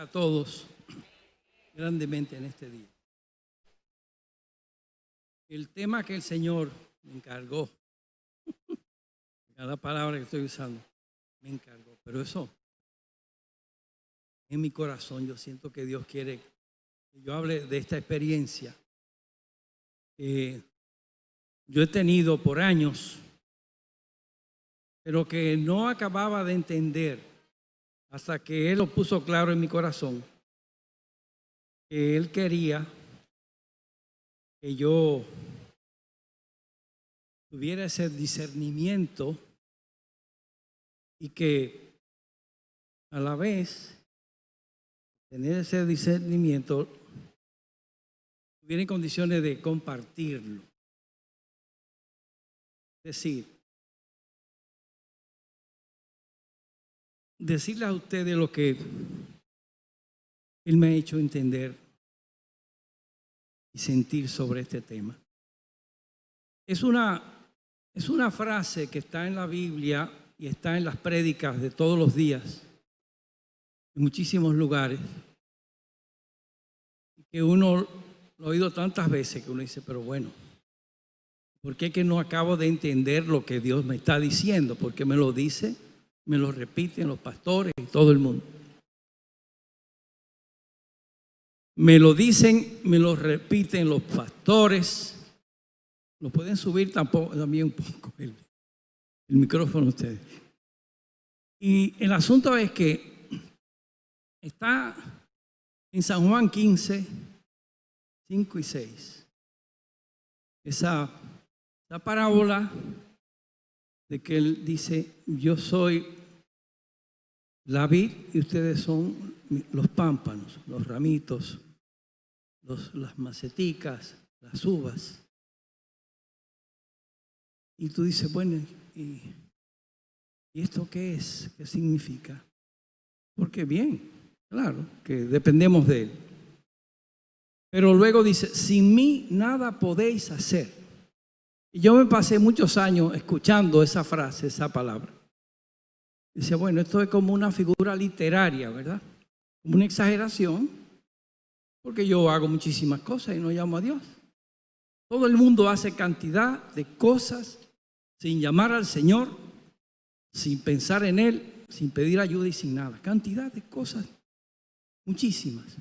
A todos grandemente en este día. El tema que el Señor me encargó, cada palabra que estoy usando, me encargó, pero eso en mi corazón yo siento que Dios quiere que yo hable de esta experiencia que yo he tenido por años, pero que no acababa de entender hasta que Él lo puso claro en mi corazón, que Él quería que yo tuviera ese discernimiento y que a la vez tener ese discernimiento tuviera en condiciones de compartirlo. Es decir, decirle a ustedes lo que Él me ha hecho entender y sentir sobre este tema. Es una frase que está en la Biblia y está en las prédicas de todos los días, en muchísimos lugares, que uno lo ha oído tantas veces que uno dice, pero bueno, ¿por qué que no acabo de entender lo que Dios me está diciendo? Porque me lo dice, me lo repiten los pastores y todo el mundo. Me lo dicen, me lo repiten los pastores. ¿Lo pueden subir también un poco el micrófono ustedes? Y el asunto es que está en San Juan 15, 5 y 6. Esa parábola de que Él dice, yo soy la vid y ustedes son los pámpanos, los ramitos, las maceticas, las uvas. Y tú dices, bueno, ¿y esto qué es? ¿Qué significa? Porque bien, claro, que dependemos de Él. Pero luego dice, sin mí nada podéis hacer. Y yo me pasé muchos años escuchando esa frase, esa palabra. Dice, bueno, esto es como una figura literaria, ¿verdad? Como una exageración, porque yo hago muchísimas cosas y no llamo a Dios. Todo el mundo hace cantidad de cosas sin llamar al Señor, sin pensar en Él, sin pedir ayuda y sin nada. Cantidad de cosas, muchísimas.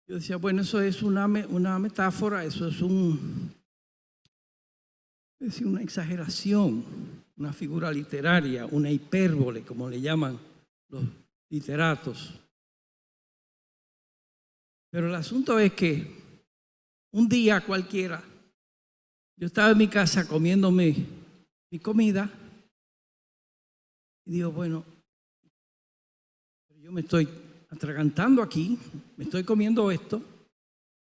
Yo decía, bueno, eso es una metáfora, eso es una exageración, una figura literaria, una hipérbole, como le llaman los literatos. Pero el asunto es que un día cualquiera, yo estaba en mi casa comiéndome mi comida y digo, bueno, yo me estoy atragantando aquí, me estoy comiendo esto,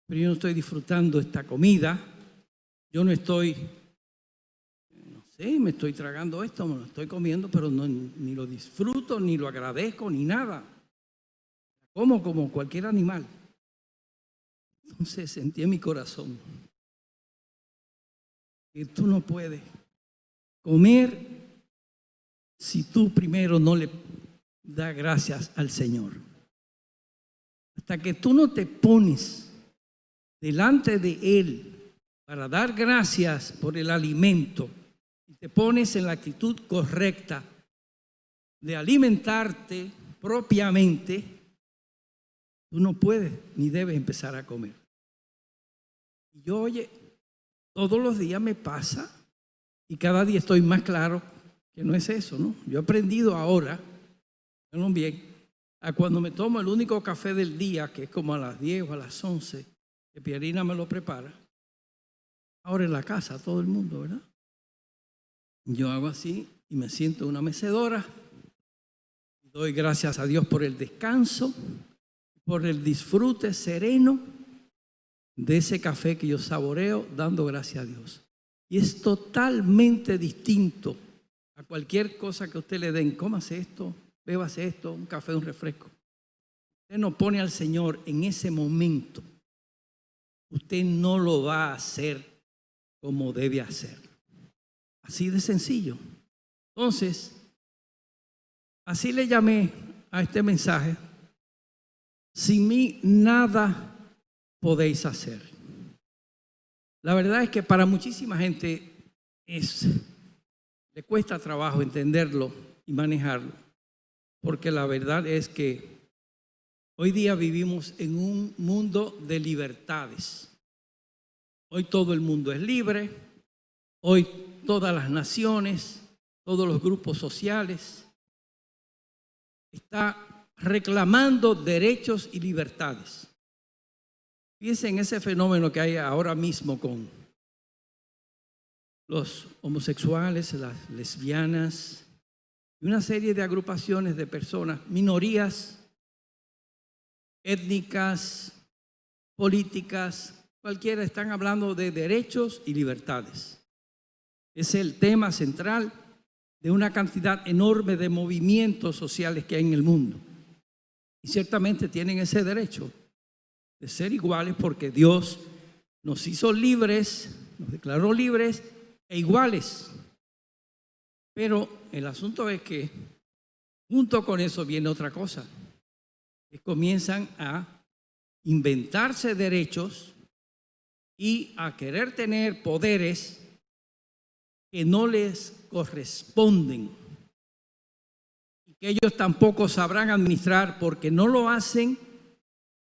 pero yo no estoy disfrutando esta comida, yo no estoy, no sé, me estoy tragando esto, me lo estoy comiendo, pero no, ni lo disfruto, ni lo agradezco, ni nada. Como cualquier animal. Entonces sentí en mi corazón que tú no puedes comer si tú primero no le das gracias al Señor. Hasta que tú no te pones delante de Él para dar gracias por el alimento y te pones en la actitud correcta de alimentarte propiamente, tú no puedes ni debes empezar a comer. Y yo, oye, todos los días me pasa y cada día estoy más claro que no es eso, ¿no? Yo he aprendido ahora, bien, a cuando me tomo el único café del día, que es como a las 10 o a las 11, que Pierina me lo prepara. Ahora en la casa, todo el mundo, ¿verdad? Yo hago así y me siento en una mecedora. Doy gracias a Dios por el descanso, por el disfrute sereno de ese café que yo saboreo, dando gracias a Dios. Y es totalmente distinto a cualquier cosa que usted le den. Cómase esto, bébase esto, un café, un refresco. Usted no pone al Señor en ese momento. Usted no lo va a hacer como debe hacerlo. Así de sencillo. Entonces, así le llamé a este mensaje, sin mí nada podéis hacer. La verdad es que para muchísima gente le cuesta trabajo entenderlo y manejarlo, porque la verdad es que hoy día vivimos en un mundo de libertades. Hoy todo el mundo es libre, hoy todas las naciones, todos los grupos sociales están reclamando derechos y libertades. Fíjense en ese fenómeno que hay ahora mismo con los homosexuales, las lesbianas y una serie de agrupaciones de personas, minorías étnicas, políticas, cualquiera, están hablando de derechos y libertades. Es el tema central de una cantidad enorme de movimientos sociales que hay en el mundo. Y ciertamente tienen ese derecho de ser iguales porque Dios nos hizo libres, nos declaró libres e iguales. Pero el asunto es que junto con eso viene otra cosa, que comienzan a inventarse derechos y a querer tener poderes que no les corresponden y que ellos tampoco sabrán administrar porque no lo hacen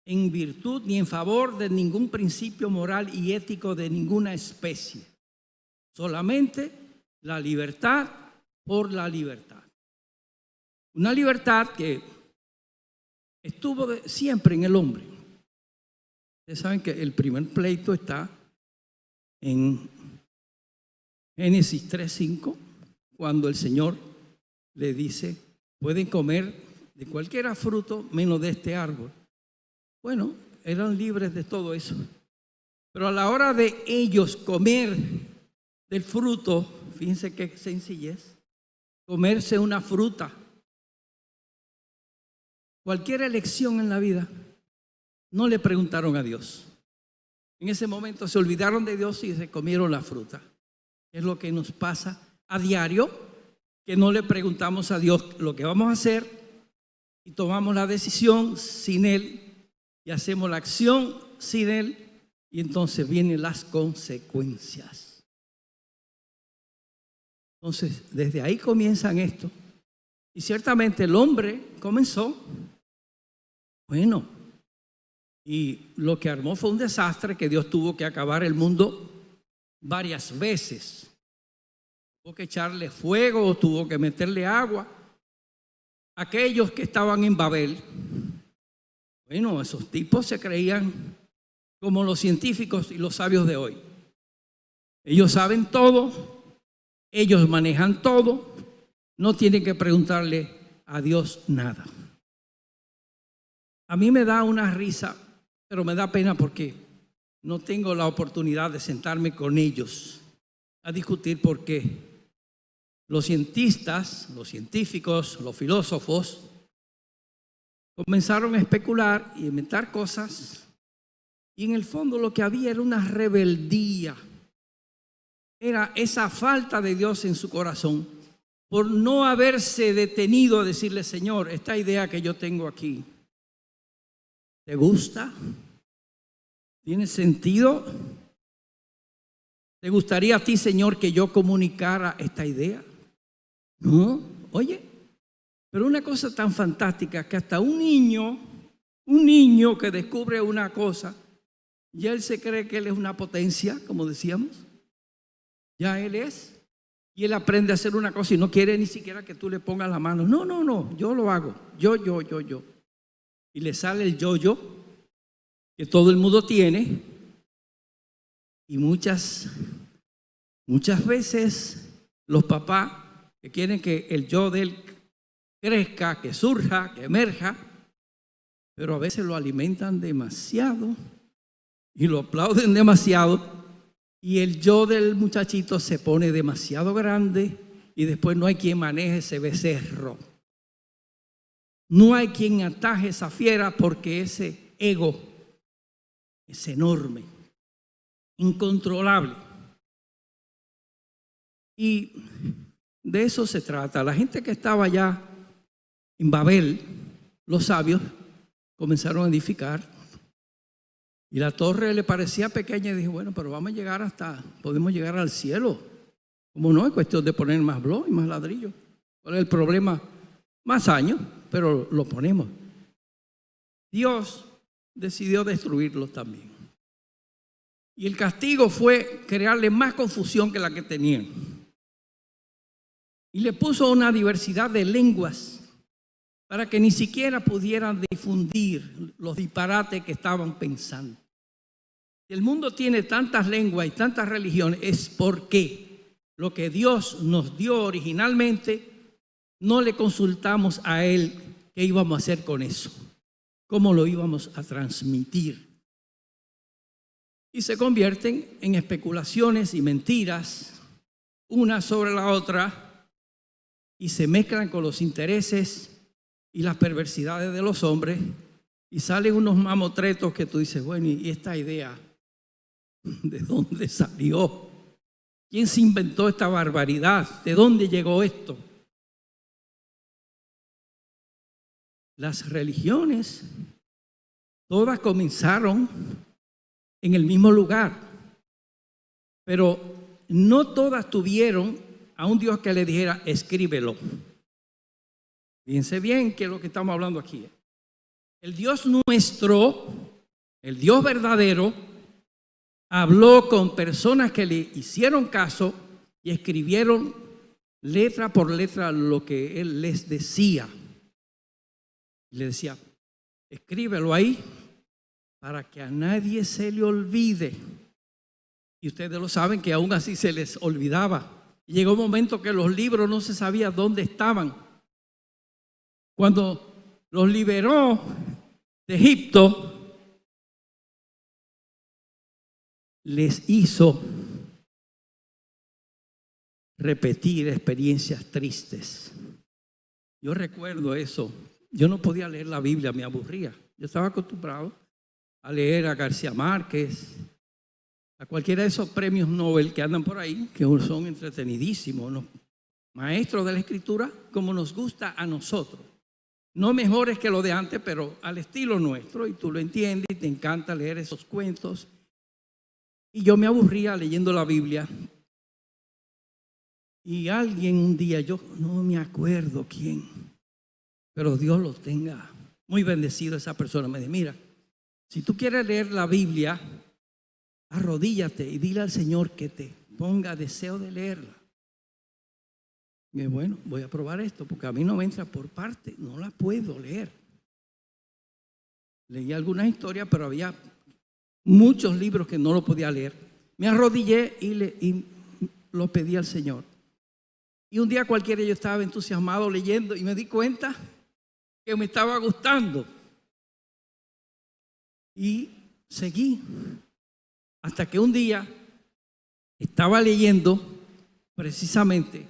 en virtud ni en favor de ningún principio moral y ético de ninguna especie. Solamente la libertad por la libertad. Una libertad que estuvo siempre en el hombre. Ustedes saben que el primer pleito está en Génesis 3:5, cuando el Señor le dice, pueden comer de cualquier fruto menos de este árbol. Bueno, eran libres de todo eso. Pero a la hora de ellos comer del fruto, fíjense qué sencillez, comerse una fruta, cualquier elección en la vida, no le preguntaron a Dios. En ese momento se olvidaron de Dios y se comieron la fruta. Es lo que nos pasa a diario, que no le preguntamos a Dios lo que vamos a hacer y tomamos la decisión sin Él y hacemos la acción sin Él y entonces vienen las consecuencias. Entonces, desde ahí comienzan esto. Y ciertamente el hombre comenzó, bueno, y lo que armó fue un desastre que Dios tuvo que acabar el mundo varias veces. Tuvo que echarle fuego, tuvo que meterle agua. Aquellos que estaban en Babel, bueno, esos tipos se creían como los científicos y los sabios de hoy. Ellos saben todo, ellos manejan todo, no tienen que preguntarle a Dios nada. A mí me da una risa, pero me da pena porque no tengo la oportunidad de sentarme con ellos a discutir porque los cientistas, los científicos, los filósofos comenzaron a especular y inventar cosas y en el fondo lo que había era una rebeldía, era esa falta de Dios en su corazón por no haberse detenido a decirle, Señor, esta idea que yo tengo aquí, ¿te gusta? ¿Tiene sentido? ¿Te gustaría a ti, Señor, que yo comunicara esta idea? No, oye, pero una cosa tan fantástica que hasta un niño que descubre una cosa, ya él se cree que él es una potencia, como decíamos. Ya él es. Y él aprende a hacer una cosa y no quiere ni siquiera que tú le pongas la mano. No, yo lo hago. Yo. Y le sale el yo que todo el mundo tiene. Y muchas veces los papás que quieren que el yo de él crezca, que surja, que emerja, pero a veces lo alimentan demasiado y lo aplauden demasiado y el yo del muchachito se pone demasiado grande y después no hay quien maneje ese becerro. No hay quien ataje esa fiera porque ese ego es enorme, incontrolable. Y de eso se trata. La gente que estaba allá en Babel, los sabios, comenzaron a edificar. Y la torre le parecía pequeña y dije, bueno, pero podemos llegar al cielo. ¿Cómo no? Es cuestión de poner más bloques y más ladrillos. ¿Cuál es el problema? Más años, pero lo ponemos. Dios decidió destruirlos también. Y el castigo fue crearle más confusión que la que tenían. Y le puso una diversidad de lenguas para que ni siquiera pudieran difundir los disparates que estaban pensando. Si el mundo tiene tantas lenguas y tantas religiones, es porque lo que Dios nos dio originalmente, no le consultamos a Él qué íbamos a hacer con eso, cómo lo íbamos a transmitir. Y se convierten en especulaciones y mentiras, una sobre la otra, y se mezclan con los intereses y las perversidades de los hombres, y salen unos mamotretos que tú dices, bueno, ¿y esta idea de dónde salió? ¿Quién se inventó esta barbaridad? ¿De dónde llegó esto? Las religiones todas comenzaron en el mismo lugar, pero no todas tuvieron a un Dios que le dijera, escríbelo. Fíjense bien que es lo que estamos hablando aquí. El Dios nuestro, el Dios verdadero, habló con personas que le hicieron caso y escribieron letra por letra lo que Él les decía. Le decía, escríbelo ahí para que a nadie se le olvide. Y ustedes lo saben que aún así se les olvidaba. Y llegó un momento que los libros no se sabía dónde estaban. Cuando los liberó de Egipto, les hizo repetir experiencias tristes. Yo recuerdo eso. Yo no podía leer la Biblia, me aburría. Yo estaba acostumbrado a leer a García Márquez, a cualquiera de esos premios Nobel que andan por ahí, que son entretenidísimos, ¿no? Maestros de la escritura como nos gusta a nosotros. No mejores que lo de antes, pero al estilo nuestro, y tú lo entiendes y te encanta leer esos cuentos. Y yo me aburría leyendo la Biblia. Y alguien un día, yo no me acuerdo quién, pero Dios lo tenga muy bendecido, esa persona me dice, mira, si tú quieres leer la Biblia, arrodíllate y dile al Señor que te ponga deseo de leerla. Y bueno, voy a probar esto porque a mí no me entra por parte, no la puedo leer. Leí algunas historias, pero había muchos libros que no lo podía leer. Me arrodillé y lo pedí al Señor. Y un día cualquiera yo estaba entusiasmado leyendo y me di cuenta que me estaba gustando. Y seguí hasta que un día estaba leyendo precisamente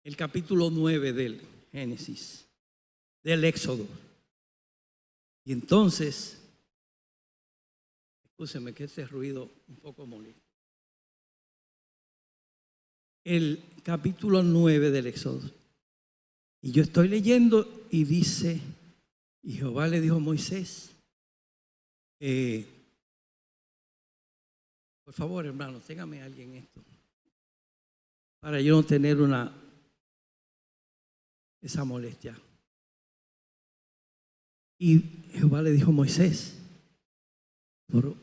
el capítulo 9 del Génesis, del Éxodo. Y entonces, escúcheme que ese ruido un poco molesto. El capítulo 9 del Éxodo. Y yo estoy leyendo y dice, y Jehová le dijo a Moisés, por favor, hermano, téngame a alguien esto, para yo no tener esa molestia. Y Jehová le dijo a Moisés, por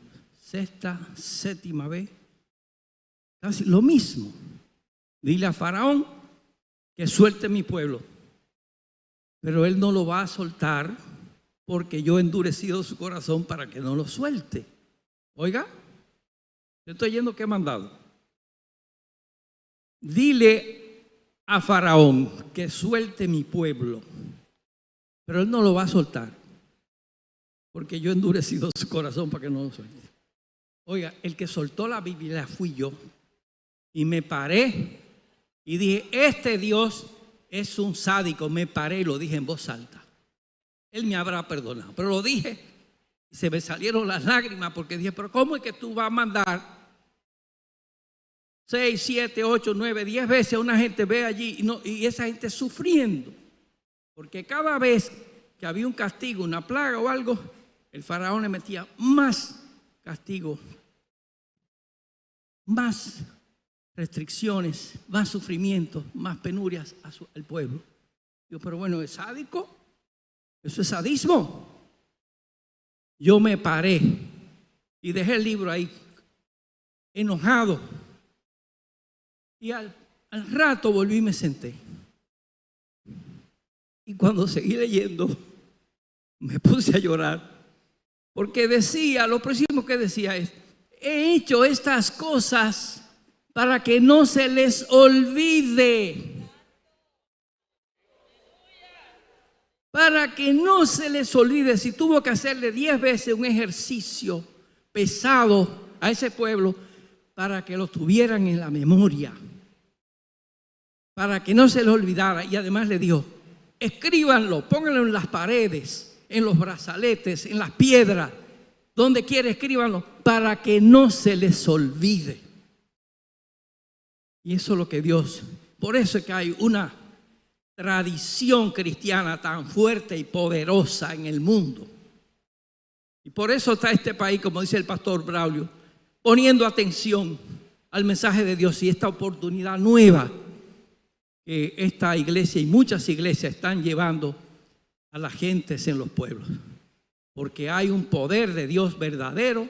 séptima vez, casi lo mismo, dile a Faraón que suelte mi pueblo, pero él no lo va a soltar porque yo he endurecido su corazón para que no lo suelte. Oiga, yo estoy yendo que he mandado. Dile a Faraón que suelte mi pueblo, pero él no lo va a soltar porque yo he endurecido su corazón para que no lo suelte. Oiga, el que soltó la Biblia fui yo y me paré y dije, este Dios es un sádico. Me paré y lo dije en voz alta. Él me habrá perdonado, pero lo dije y se me salieron las lágrimas porque dije, pero ¿cómo es que tú vas a mandar 6, 7, 8, 9, 10 veces a una gente ve allí y esa gente sufriendo? Porque cada vez que había un castigo, una plaga o algo, el faraón le metía más castigo, más restricciones, más sufrimientos, más penurias al pueblo. Yo, pero bueno, ¿es sádico? Eso es sadismo. Yo me paré y dejé el libro ahí, enojado. Y al rato volví y me senté. Y cuando seguí leyendo, me puse a llorar. Porque decía, lo próximo que decía es: he hecho estas cosas para que no se les olvide. Para que no se les olvide. Si tuvo que hacerle 10 veces un ejercicio pesado a ese pueblo para que lo tuvieran en la memoria, para que no se les olvidara. Y además le dijo: escríbanlo, pónganlo en las paredes, en los brazaletes, en las piedras, donde quiera escríbanlo, para que no se les olvide. Y eso es lo que Dios, por eso es que hay una tradición cristiana tan fuerte y poderosa en el mundo. Y por eso está este país, como dice el pastor Braulio, poniendo atención al mensaje de Dios y esta oportunidad nueva que esta iglesia y muchas iglesias están llevando a las gentes en los pueblos. Porque hay un poder de Dios verdadero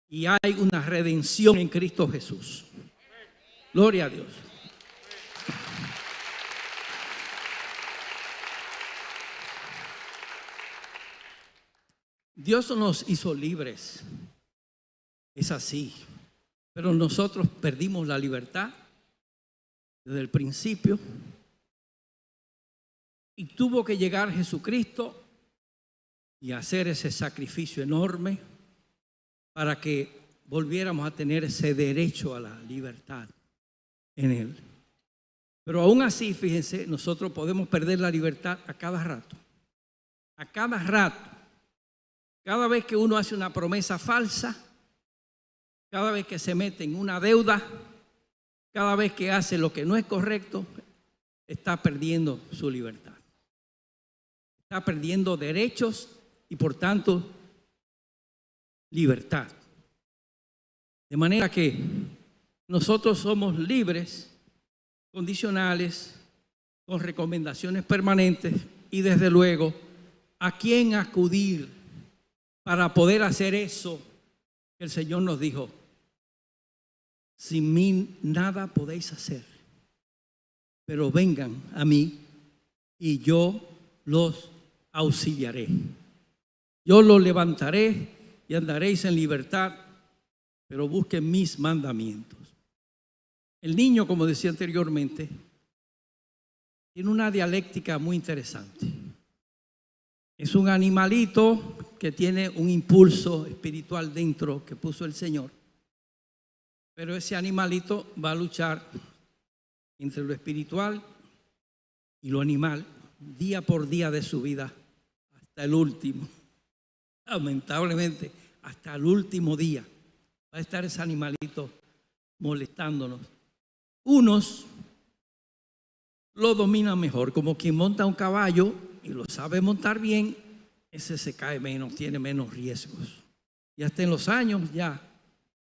y hay una redención en Cristo Jesús. Gloria a Dios. Dios nos hizo libres, es así, pero nosotros perdimos la libertad desde el principio y tuvo que llegar Jesucristo y hacer ese sacrificio enorme para que volviéramos a tener ese derecho a la libertad en Él. Pero aún así, fíjense, nosotros podemos perder la libertad a cada rato. A cada rato. Cada vez que uno hace una promesa falsa, cada vez que se mete en una deuda, cada vez que hace lo que no es correcto, está perdiendo su libertad. Está perdiendo derechos y por tanto libertad. De manera que nosotros somos libres, condicionales, con recomendaciones permanentes y desde luego a quién acudir para poder hacer eso que el Señor nos dijo: sin mí nada podéis hacer, pero vengan a mí y yo los auxiliaré. Yo los levantaré y andaréis en libertad, pero busquen mis mandamientos. El niño, como decía anteriormente, tiene una dialéctica muy interesante. Es un animalito que tiene un impulso espiritual dentro que puso el Señor. Pero ese animalito va a luchar entre lo espiritual y lo animal día por día de su vida hasta el último. Lamentablemente, hasta el último día va a estar ese animalito molestándonos. Unos lo dominan mejor, como quien monta un caballo y lo sabe montar bien, ese se cae menos, tiene menos riesgos. Y hasta en los años ya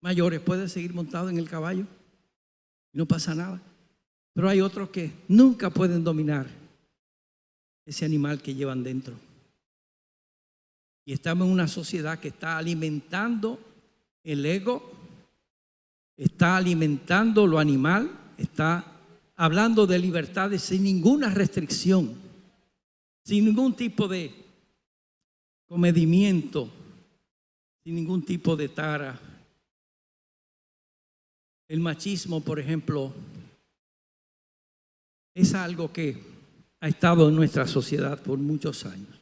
mayores puede seguir montado en el caballo y no pasa nada. Pero hay otros que nunca pueden dominar ese animal que llevan dentro. Y estamos en una sociedad que está alimentando el ego, está alimentando lo animal, está hablando de libertades sin ninguna restricción, sin ningún tipo de comedimiento, sin ningún tipo de tara. El machismo, por ejemplo, es algo que ha estado en nuestra sociedad por muchos años.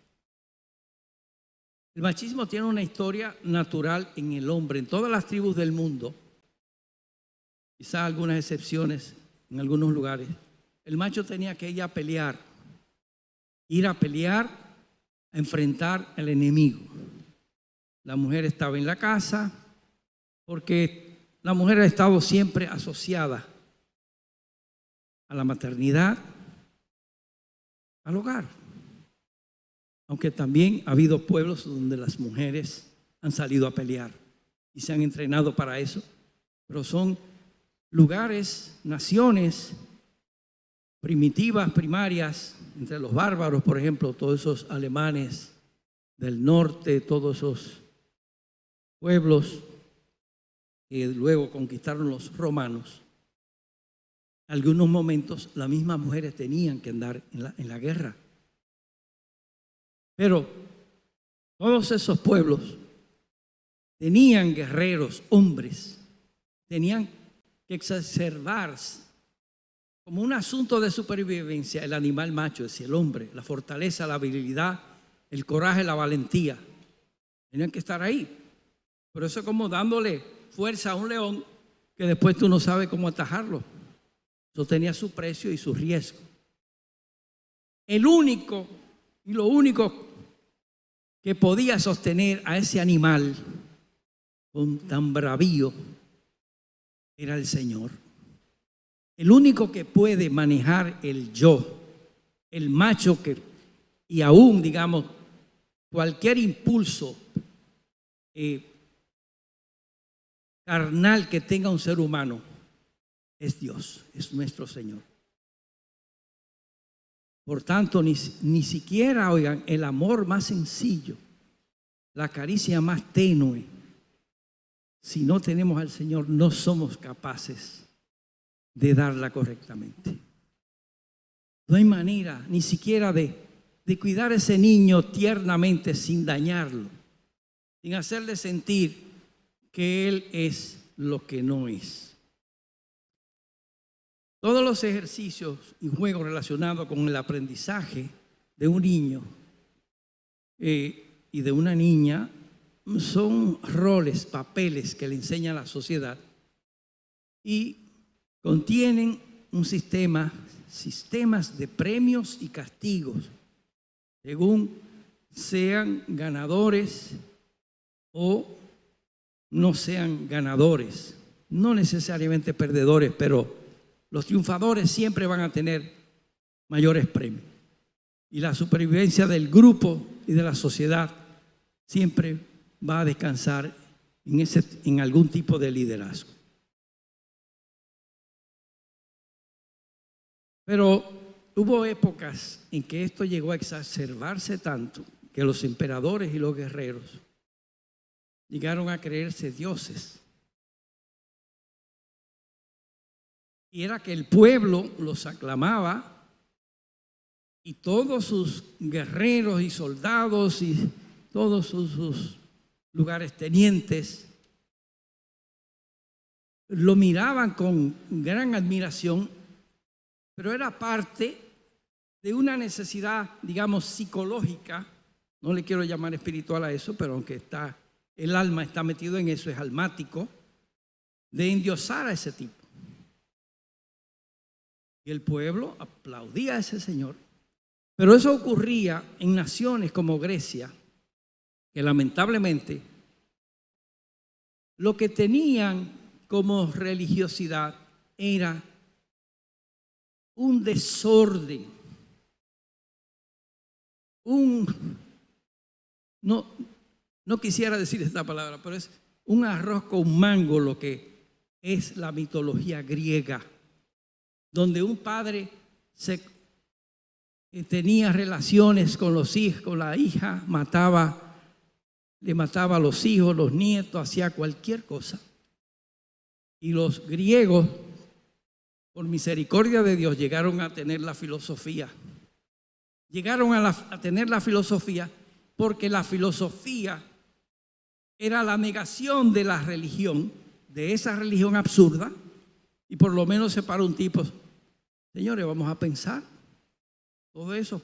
El machismo tiene una historia natural en el hombre, en todas las tribus del mundo, quizá algunas excepciones en algunos lugares. El macho tenía que ir a pelear, a enfrentar al enemigo. La mujer estaba en la casa porque la mujer ha estado siempre asociada a la maternidad, al hogar. aunque también ha habido pueblos donde las mujeres han salido a pelear y se han entrenado para eso, pero son lugares, naciones primitivas, primarias, entre los bárbaros, por ejemplo, todos esos alemanes del norte, todos esos pueblos que luego conquistaron los romanos. En algunos momentos las mismas mujeres tenían que andar en la guerra. Pero todos esos pueblos tenían guerreros, hombres, tenían que exacerbarse como un asunto de supervivencia el animal macho, es decir, el hombre, la fortaleza, la virilidad, el coraje, la valentía. Tenían que estar ahí. Pero eso es como dándole fuerza a un león que después tú no sabes cómo atajarlo. Eso tenía su precio y su riesgo. Lo único que podía sostener a ese animal con tan bravío era el Señor. El único que puede manejar el yo, el macho y aún, digamos, cualquier impulso carnal que tenga un ser humano es Dios, es nuestro Señor. Por tanto, ni siquiera, oigan, el amor más sencillo, la caricia más tenue, si no tenemos al Señor, no somos capaces de darla correctamente. No hay manera ni siquiera de cuidar a ese niño tiernamente sin dañarlo, sin hacerle sentir que él es lo que no es. Todos los ejercicios y juegos relacionados con el aprendizaje de un niño y de una niña son roles, papeles que le enseña la sociedad y contienen un sistemas de premios y castigos según sean ganadores o no sean ganadores, no necesariamente perdedores, pero los triunfadores siempre van a tener mayores premios. Y la supervivencia del grupo y de la sociedad siempre va a descansar en algún tipo de liderazgo. Pero hubo épocas en que esto llegó a exacerbarse tanto que los emperadores y los guerreros llegaron a creerse dioses. Y era que el pueblo los aclamaba y todos sus guerreros y soldados y todos sus lugares tenientes lo miraban con gran admiración, pero era parte de una necesidad, digamos, psicológica. No le quiero llamar espiritual a eso, pero aunque el alma está metido en eso, es almático, de endiosar a ese tipo. Y el pueblo aplaudía a ese señor. Pero eso ocurría en naciones como Grecia, que lamentablemente lo que tenían como religiosidad era un desorden, no quisiera decir esta palabra, pero es un arroz con mango lo que es la mitología griega, donde un padre tenía relaciones con los hijos, con la hija, le mataba a los hijos, los nietos, hacía cualquier cosa. Y los griegos, por misericordia de Dios, llegaron a tener la filosofía. Llegaron a tener la filosofía porque la filosofía era la negación de la religión, de esa religión absurda, y por lo menos se paró un tipo, señores, vamos a pensar. Todos esos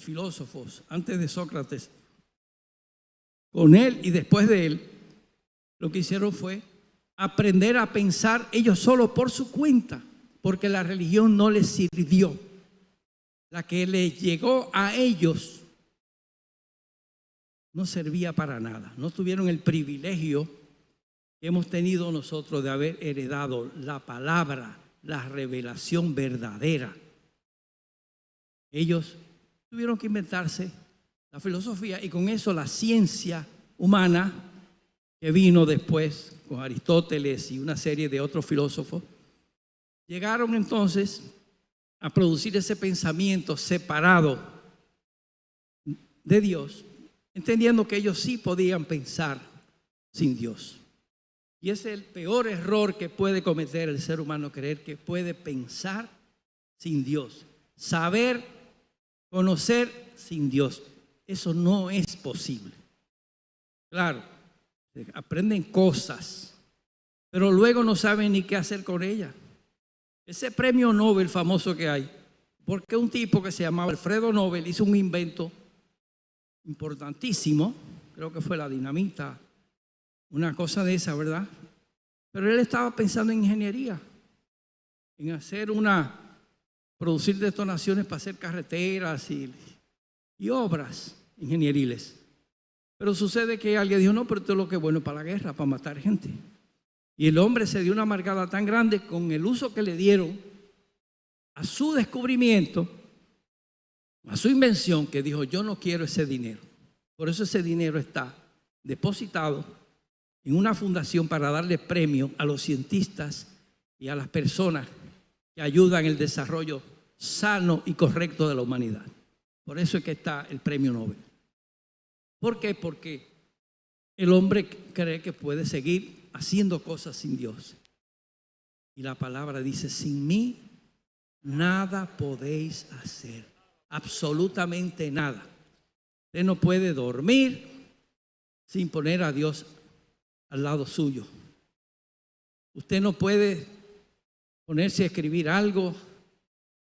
filósofos, antes de Sócrates, con él y después de él, lo que hicieron fue aprender a pensar ellos solos por su cuenta, porque la religión no les sirvió. La que les llegó a ellos no servía para nada. No tuvieron el privilegio que hemos tenido nosotros de haber heredado la palabra, la revelación verdadera. Ellos tuvieron que inventarse la filosofía, y con eso la ciencia humana que vino después con Aristóteles y una serie de otros filósofos, llegaron entonces a producir ese pensamiento separado de Dios, entendiendo que ellos sí podían pensar sin Dios. Y ese es el peor error que puede cometer el ser humano, creer que puede pensar sin Dios, saber, conocer sin Dios. Eso no es posible. Claro, aprenden cosas, pero luego no saben ni qué hacer con ellas. Ese premio Nobel famoso que hay, porque un tipo que se llamaba Alfredo Nobel hizo un invento importantísimo, creo que fue la dinamita, una cosa de esa, ¿verdad? Pero él estaba pensando en ingeniería, en hacer producir detonaciones para hacer carreteras y obras ingenieriles. Pero sucede que alguien dijo, no, pero esto es lo que es bueno para la guerra, para matar gente. Y el hombre se dio una amargada tan grande con el uso que le dieron a su descubrimiento, a su invención, que dijo, yo no quiero ese dinero. Por eso ese dinero está depositado en una fundación para darle premio a los cientistas y a las personas que ayudan en el desarrollo sano y correcto de la humanidad. Por eso es que está el premio Nobel. ¿Por qué? Porque el hombre cree que puede seguir haciendo cosas sin Dios. Y la palabra dice, sin mí nada podéis hacer, absolutamente nada. Usted no puede dormir sin poner a Dios al lado suyo. Usted no puede ponerse a escribir algo,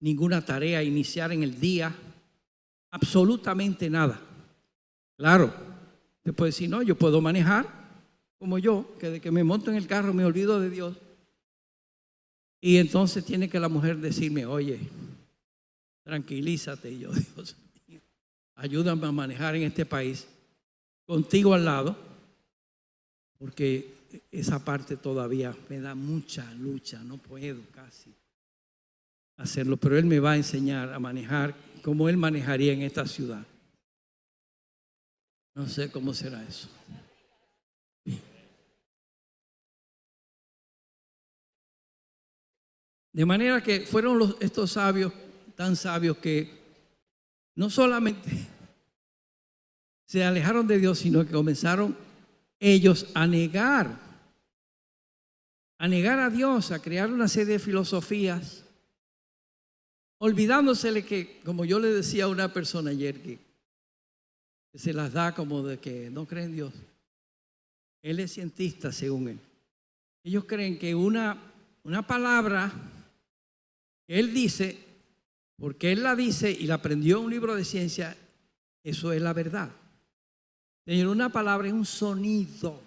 ninguna tarea, iniciar en el día, absolutamente nada. Claro, usted puede decir, no, yo puedo manejar como yo, que de que me monto en el carro me olvido de Dios. Y entonces tiene que la mujer decirme, oye, tranquilízate. Y yo, Dios mío, ayúdame a manejar en este país contigo al lado, porque esa parte todavía me da mucha lucha, no puedo casi hacerlo, pero Él me va a enseñar a manejar como Él manejaría en esta ciudad. No sé cómo será eso. De manera que fueron estos sabios, tan sabios que no solamente se alejaron de Dios, sino que comenzaron ellos a negar a Dios, a crear una serie de filosofías, olvidándosele que, como yo le decía a una persona ayer, que se las da como de que no creen en Dios. Él es cientista, según él. Ellos creen que una palabra que él dice, porque él la dice y la aprendió en un libro de ciencia, eso es la verdad. Señor, una palabra es un sonido,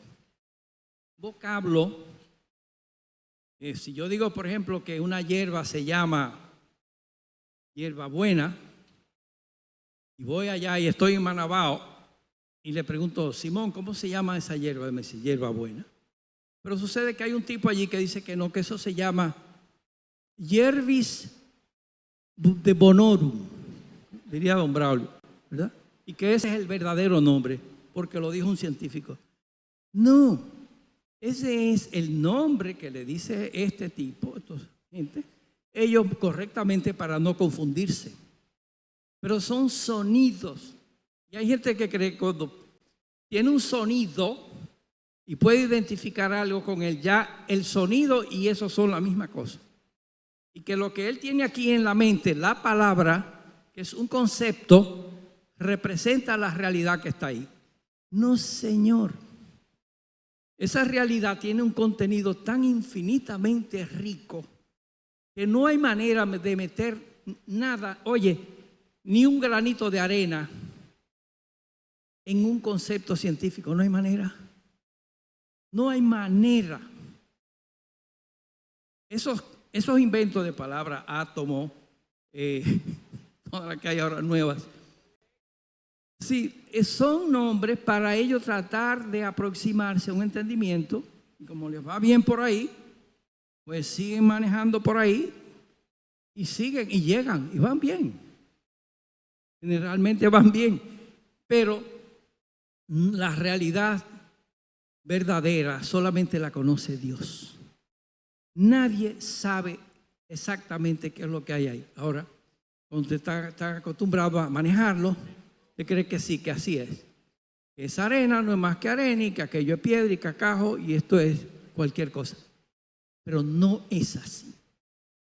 vocablo. Si yo digo, por ejemplo, que una hierba se llama hierba buena, y voy allá y estoy en Manabao y le pregunto, Simón, ¿cómo se llama esa hierba? Y me dice, hierba buena. Pero sucede que hay un tipo allí que dice que no, que eso se llama Yerbis de Bonorum, diría don Braulio, ¿verdad? Y que ese es el verdadero nombre, porque lo dijo un científico. No, ese es el nombre que le dice este tipo, esta gente, ellos correctamente para no confundirse. Pero son sonidos. Y hay gente que cree que cuando tiene un sonido y puede identificar algo con él, ya el sonido y eso son la misma cosa. Y que lo que él tiene aquí en la mente, la palabra, que es un concepto, representa la realidad que está ahí. No, señor. Esa realidad tiene un contenido tan infinitamente rico que no hay manera de meter nada, oye, ni un granito de arena en un concepto científico. No hay manera. No hay manera. Esos inventos de palabras, átomo, todas las que hay ahora nuevas, sí, son nombres para ellos tratar de aproximarse a un entendimiento. Y como les va bien por ahí, pues siguen manejando por ahí y siguen y llegan y van bien. Generalmente van bien, Pero la realidad verdadera solamente la conoce Dios. Nadie sabe exactamente qué es lo que hay ahí. Ahora, cuando usted está acostumbrado a manejarlo, usted cree que sí, que así es. Esa arena no es más que arena y que aquello es piedra y cacajo y esto es cualquier cosa. Pero no es así.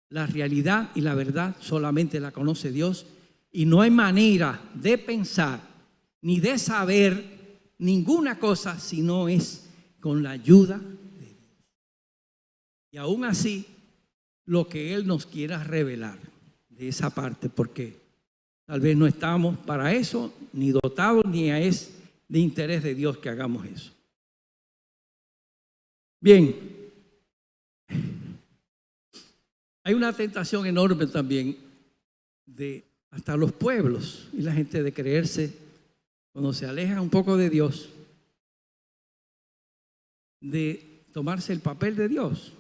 La realidad y la verdad solamente la conoce Dios y no hay manera de pensar ni de saber ninguna cosa si no es con la ayuda de Dios. Y aún así, lo que Él nos quiera revelar de esa parte, porque tal vez no estamos para eso, ni dotados, ni es de interés de Dios que hagamos eso. Bien, hay una tentación enorme también de hasta los pueblos y la gente de creerse, cuando se aleja un poco de Dios, de tomarse el papel de Dios.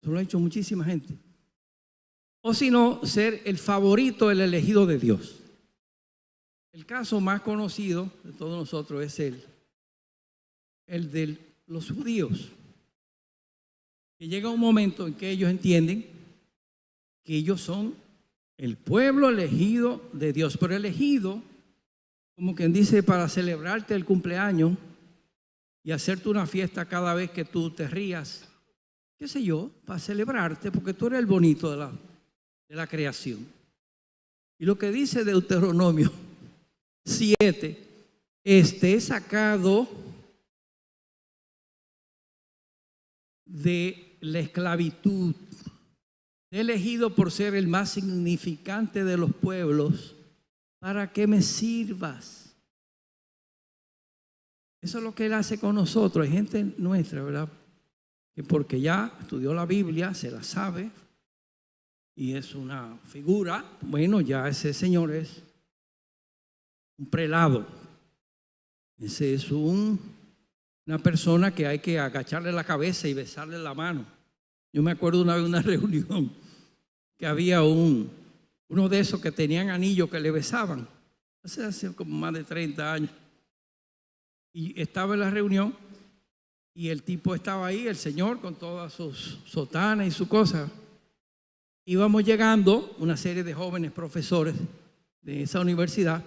Eso lo ha hecho muchísima gente. O si no, ser el favorito, el elegido de Dios. El caso más conocido de todos nosotros es el de los judíos. Que llega un momento en que ellos entienden que ellos son el pueblo elegido de Dios. Pero elegido, como quien dice, para celebrarte el cumpleaños y hacerte una fiesta cada vez que tú te rías, qué sé yo, para celebrarte, porque tú eres el bonito de la creación. Y lo que dice Deuteronomio 7, he sacado de la esclavitud, he elegido por ser el más significante de los pueblos, para que me sirvas. Eso es lo que Él hace con nosotros. Hay gente nuestra, ¿verdad?, que porque ya estudió la Biblia, se la sabe, y es una figura, bueno, ya ese señor es un prelado. Ese es una persona que hay que agacharle la cabeza y besarle la mano. Yo me acuerdo una vez de una reunión que había uno de esos que tenían anillos que le besaban. Hace como más de 30 años. Y estaba en la reunión y el tipo estaba ahí, el señor, con todas sus sotanas y sus cosas. Íbamos llegando, una serie de jóvenes profesores de esa universidad,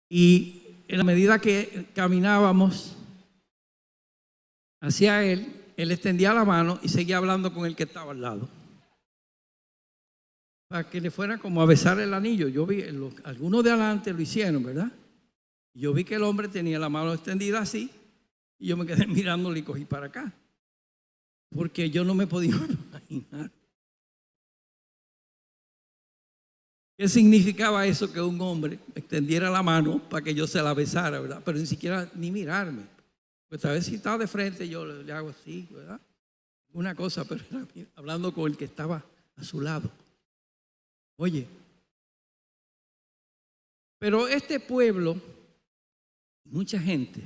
y en la medida que caminábamos hacia él extendía la mano y seguía hablando con el que estaba al lado, para que le fuera como a besar el anillo. Yo vi, algunos de adelante lo hicieron, ¿verdad? Yo vi que el hombre tenía la mano extendida así, y yo me quedé mirándole y cogí para acá, porque yo no me podía imaginar qué significaba eso, que un hombre extendiera la mano para que yo se la besara, ¿verdad? Pero ni siquiera ni mirarme. Pues tal vez si estaba de frente yo le hago así, ¿verdad? Una cosa, pero era hablando con el que estaba a su lado. Oye, pero este pueblo, mucha gente,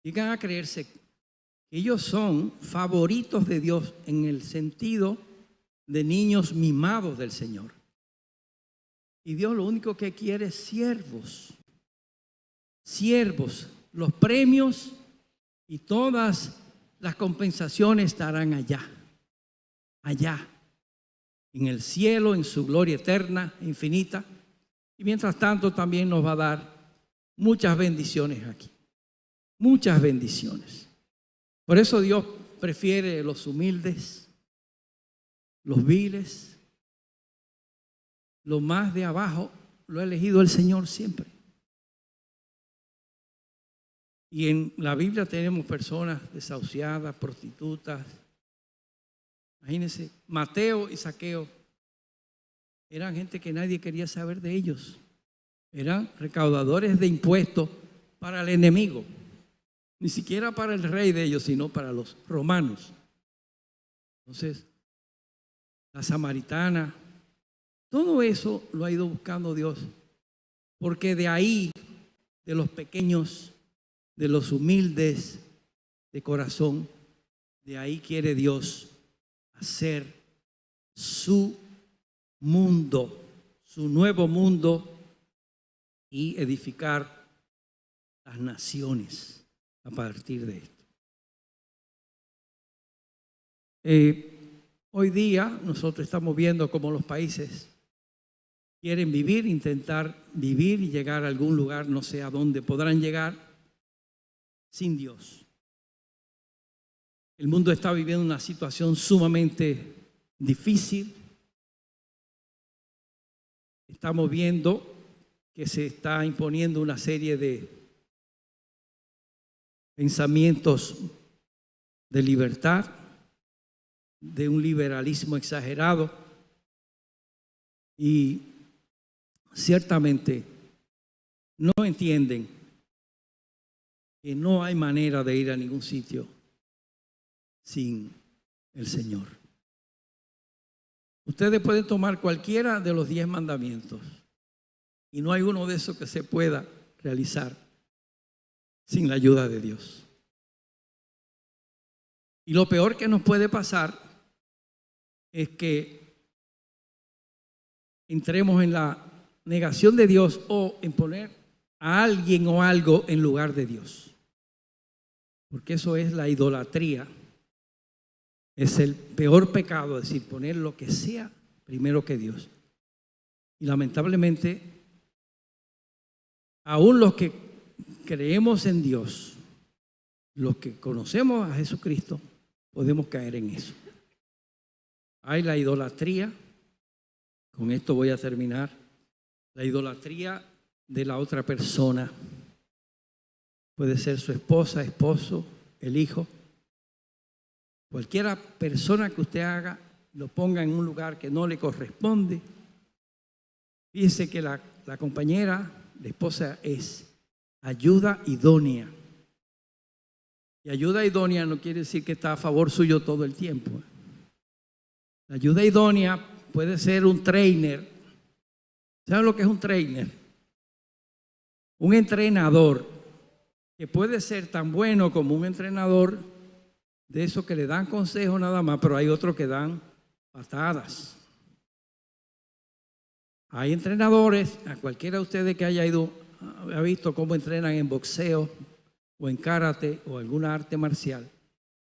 llegan a creerse que ellos son favoritos de Dios en el sentido de niños mimados del Señor. Y Dios lo único que quiere es siervos. Siervos. Los premios y todas las compensaciones estarán allá. Allá. En el cielo, en su gloria eterna, infinita. Y mientras tanto también nos va a dar muchas bendiciones aquí. Muchas bendiciones. Por eso Dios prefiere los humildes, los viles. Lo más de abajo lo ha elegido el Señor siempre. Y en la Biblia tenemos personas desahuciadas, prostitutas. Imagínense, Mateo y Zaqueo eran gente que nadie quería saber de ellos. Eran recaudadores de impuestos para el enemigo. Ni siquiera para el rey de ellos, sino para los romanos. Entonces, la samaritana, todo eso lo ha ido buscando Dios, porque de ahí, de los pequeños, de los humildes de corazón, de ahí quiere Dios hacer su mundo, su nuevo mundo y edificar las naciones a partir de esto. Hoy día nosotros estamos viendo cómo los países quieren vivir, intentar vivir y llegar a algún lugar, no sé a dónde podrán llegar, sin Dios. El mundo está viviendo una situación sumamente difícil. Estamos viendo que se está imponiendo una serie de pensamientos de libertad, de un liberalismo exagerado, y ciertamente no entienden que no hay manera de ir a ningún sitio sin el Señor. Ustedes pueden tomar cualquiera de los 10 mandamientos y no hay uno de esos que se pueda realizar sin la ayuda de Dios. Y lo peor que nos puede pasar es que entremos en la negación de Dios o en poner a alguien o algo en lugar de Dios. Porque eso es la idolatría. Es el peor pecado, es decir, poner lo que sea primero que Dios. Y lamentablemente, aún los que creemos en Dios, los que conocemos a Jesucristo, podemos caer en eso. Hay la idolatría, con esto voy a terminar, la idolatría de la otra persona. Puede ser su esposa, esposo, el hijo. Cualquier persona que usted haga, lo ponga en un lugar que no le corresponde. Fíjese que la compañera, la esposa, es ayuda idónea. Y ayuda idónea no quiere decir que está a favor suyo todo el tiempo. La ayuda idónea puede ser un trainer. ¿Saben lo que es un trainer? Un entrenador que puede ser tan bueno como un entrenador de esos que le dan consejos nada más, pero hay otros que dan patadas. Hay entrenadores, a cualquiera de ustedes que haya ido, ha visto cómo entrenan en boxeo o en karate o alguna arte marcial.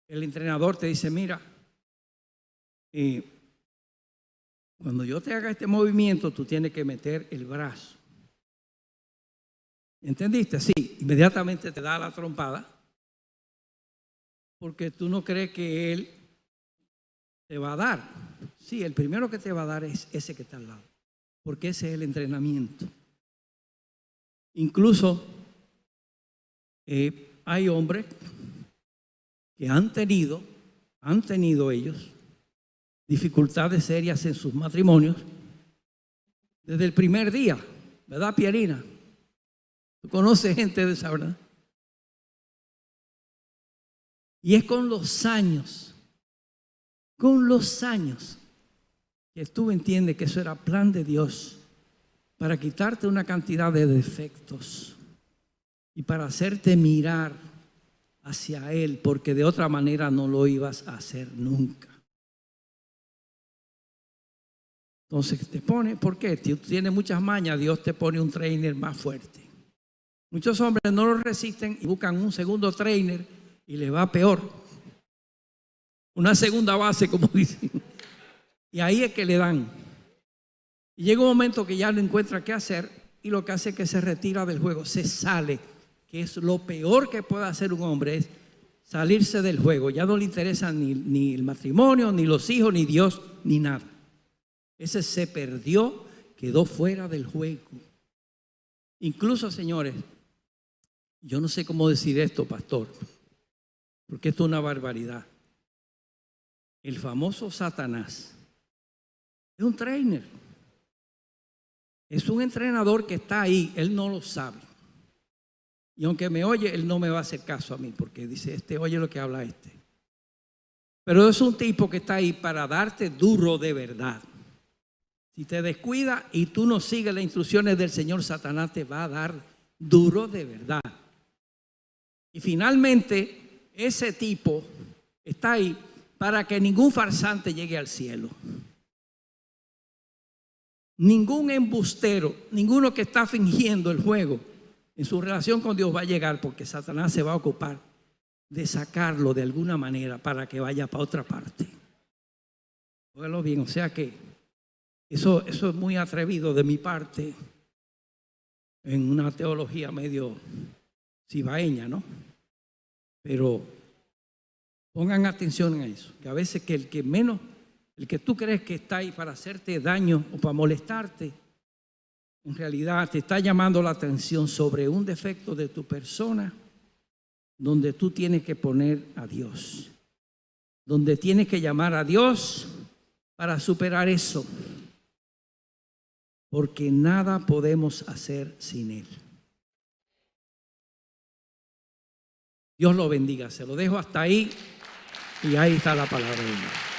El entrenador te dice, mira, cuando yo te haga este movimiento, tú tienes que meter el brazo. ¿Entendiste? Sí, inmediatamente te da la trompada porque tú no crees que él te va a dar. Sí, el primero que te va a dar es ese que está al lado, porque ese es el entrenamiento. Incluso hay hombres que han tenido ellos dificultades serias en sus matrimonios desde el primer día, ¿verdad, Pierina? ¿Tú conoces gente de esa, verdad? Y es con los años, que tú entiendes que eso era plan de Dios para quitarte una cantidad de defectos y para hacerte mirar hacia Él, porque de otra manera no lo ibas a hacer nunca. Entonces te pone, ¿por qué? Tú tienes muchas mañas, Dios te pone un trainer más fuerte. Muchos hombres no lo resisten y buscan un segundo trainer y les va peor. Una segunda base, como dicen. Y ahí es que le dan. Y llega un momento que ya no encuentra qué hacer y lo que hace es que se retira del juego, se sale, que es lo peor que puede hacer un hombre, es salirse del juego. Ya no le interesa ni el matrimonio, ni los hijos, ni Dios, ni nada. Ese se perdió, quedó fuera del juego. Incluso, señores, yo no sé cómo decir esto, pastor, porque esto es una barbaridad. El famoso Satanás es un trainer. Es un entrenador que está ahí, él no lo sabe. Y aunque me oye, él no me va a hacer caso a mí, porque dice, oye lo que habla este. Pero es un tipo que está ahí para darte duro de verdad. Si te descuida y tú no sigues las instrucciones del Señor, Satanás te va a dar duro de verdad. Y finalmente, ese tipo está ahí para que ningún farsante llegue al cielo. Ningún embustero, ninguno que está fingiendo el juego en su relación con Dios va a llegar, porque Satanás se va a ocupar de sacarlo de alguna manera para que vaya para otra parte. Óigalo bien, o sea que eso es muy atrevido de mi parte en una teología medio cibaeña, ¿no? Pero pongan atención a eso, que a veces que el que tú crees que está ahí para hacerte daño o para molestarte, en realidad te está llamando la atención sobre un defecto de tu persona, donde tú tienes que poner a Dios, donde tienes que llamar a Dios para superar eso, porque nada podemos hacer sin Él. Dios lo bendiga. Se lo dejo hasta ahí y ahí está la palabra de Dios.